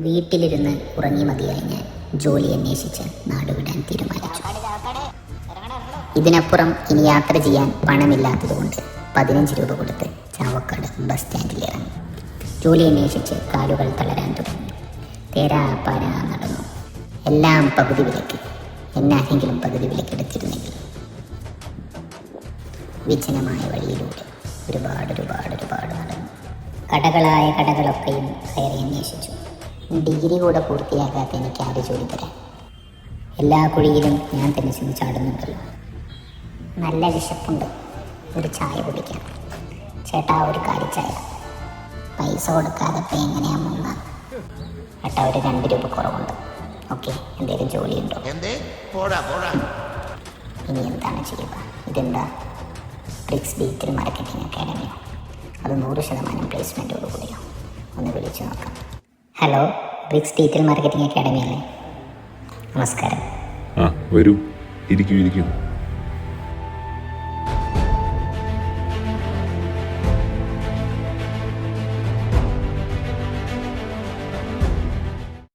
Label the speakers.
Speaker 1: വീട്ടിലിരുന്ന് ഉറങ്ങി മതിയായി ഞാൻ ജോലി അന്വേഷിച്ച് നാടുവിടാൻ തീരുമാനിച്ചു. ഇതിനപ്പുറം ഇനി യാത്ര ചെയ്യാൻ പണമില്ലാത്തതുകൊണ്ട് 15 രൂപ കൊടുത്ത് ചാവക്കാട് ബസ് സ്റ്റാൻഡിൽ ഇറങ്ങി. ജോലി അന്വേഷിച്ച് കാലുകൾ തളരാൻ തുടങ്ങി. തേരാപ്പാര നടന്നു. എല്ലാം പകുതി വിലക്ക്. എന്നാരെങ്കിലും പകുതി വിലക്കെടുത്തിരുന്നെങ്കിൽ. വിജനമായ വഴിയിലൂടെ ഒരുപാട് നടന്നു. കടകളായ കടകളൊക്കെയും കയറി അന്വേഷിച്ചു. ഡിഗ്രി കൂടെ പൂർത്തിയാകാത്ത എനിക്ക് ആര് ജോലി തരാൻ? എല്ലാ കുഴിയിലും ഞാൻ തന്നെ ചെന്ന് ചാടുന്നുണ്ടല്ലോ. നല്ല വിശപ്പുണ്ട്, ഒരു ചായ കുടിക്കാം. ചേട്ടാ, ഒരു കാലിച്ചായ. പൈസ കൊടുക്കാതെ ഇപ്പം എങ്ങനെയാ മുങ്ങാം? ചേട്ടാ, ഒരു 2 രൂപ കുറവുണ്ട്. ഓക്കെ, എന്തെങ്കിലും ജോലിയുണ്ടോ? ഇനി എന്താണ് ചെയ്യുക? ഇതെന്താ ബ്രിക്സ് ഡിജിറ്റൽ മാർക്കറ്റിംഗ് അക്കാഡമിയോ? അത് 100% പ്ലേസ്മെൻറ്റോട് കൂടിയോ? ഒന്ന് വിളിച്ചു നോക്കാം. Hello, Bricks digital marketing academy അല്ലേ? നമസ്കാരം.
Speaker 2: വരൂ, ഇരിക്കൂ.